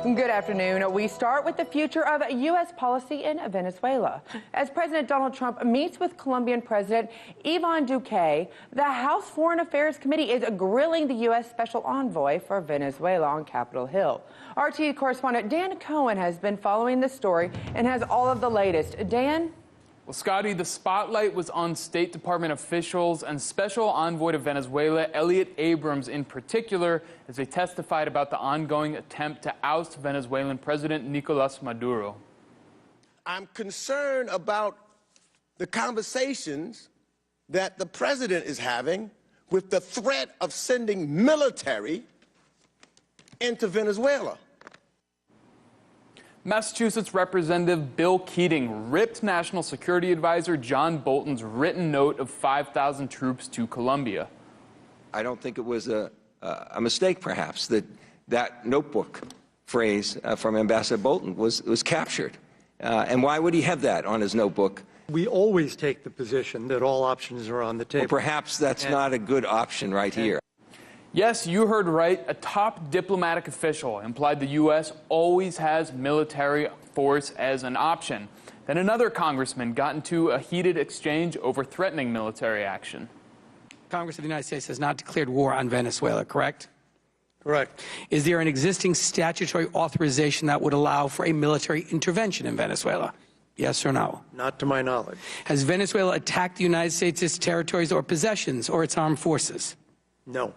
Good afternoon. We start with the future of U.S. policy in Venezuela. As President Donald Trump meets with Colombian President Ivan Duque, the House Foreign Affairs Committee is grilling the U.S. Special Envoy for Venezuela on Capitol Hill. RT correspondent Dan Cohen has been following this story and has all of the latest. Dan? Well, Scotty, the spotlight was on State Department officials and Special Envoy to Venezuela Elliott Abrams in particular as they testified about the ongoing attempt to oust Venezuelan President Nicolas Maduro. I'm concerned about the conversations that the president is having with the threat of sending military into Venezuela. Massachusetts Representative Bill Keating ripped National Security Advisor John Bolton's written note of 5,000 troops to Colombia. I don't think it was a mistake, perhaps, that notebook phrase from Ambassador Bolton was captured. And why would he have that on his notebook? We always take the position that all options are on the table. Well, perhaps that's not a good option right here. Yes, you heard right. A top diplomatic official implied the U.S. always has military force as an option. Then another congressman got into a heated exchange over threatening military action. Congress of the United States has not declared war on Venezuela, correct? Correct. Is there an existing statutory authorization that would allow for a military intervention in Venezuela? Yes or no? Not to my knowledge. Has Venezuela attacked the United States, its territories or possessions, or its armed forces? No.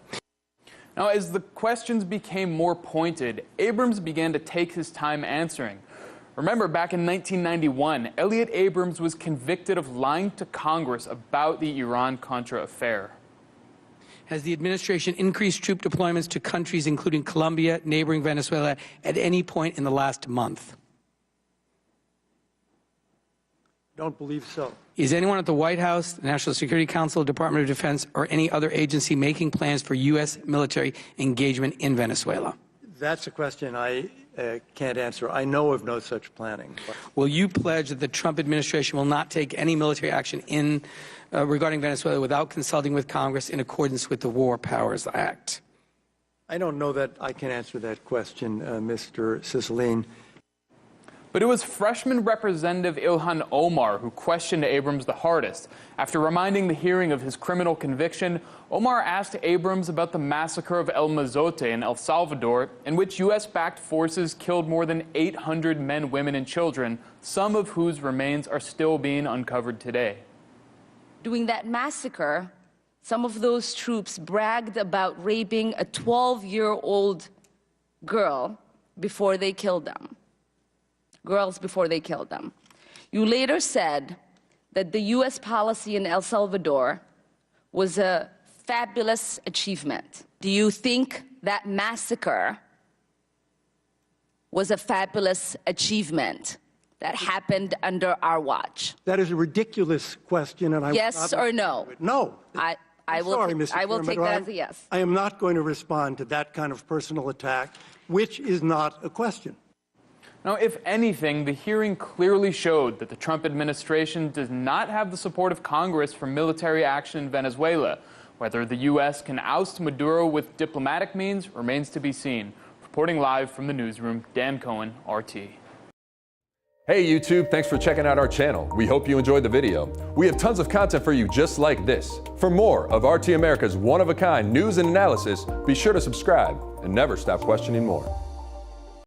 Now, as the questions became more pointed, Abrams began to take his time answering. Remember, back in 1991, Elliot Abrams was convicted of lying to Congress about the Iran-Contra affair. Has the administration increased troop deployments to countries including Colombia, neighboring Venezuela, at any point in the last month? Don't believe so. Is anyone at the White House, the National Security Council, Department of Defense, or any other agency making plans for U.S. military engagement in Venezuela? That's a question I can't answer. I know of no such planning. Will you pledge that the Trump administration will not take any military action regarding Venezuela without consulting with Congress in accordance with the War Powers Act? I don't know that I can answer that question, Mr. Cicilline. But it was freshman Representative Ilhan Omar who questioned Abrams the hardest. After reminding the hearing of his criminal conviction, Omar asked Abrams about the massacre of El Mozote in El Salvador, in which U.S.-backed forces killed more than 800 men, women, and children, some of whose remains are still being uncovered today. During that massacre, some of those troops bragged about raping a 12-year-old girl before they killed them. Girls before they killed them. You later said that the U.S. policy in El Salvador was a fabulous achievement. Do you think that massacre was a fabulous achievement that happened under our watch? That is a ridiculous question, and I yes or no? No. I will take that as a yes. I am not going to respond to that kind of personal attack, which is not a question. Now, if anything, the hearing clearly showed that the Trump administration does not have the support of Congress for military action in Venezuela. Whether the U.S. can oust Maduro with diplomatic means remains to be seen. Reporting live from the newsroom, Dan Cohen, RT. Hey YouTube, thanks for checking out our channel. We hope you enjoyed the video. We have tons of content for you just like this. For more of RT America's one-of-a-kind news and analysis, be sure to subscribe and never stop questioning more.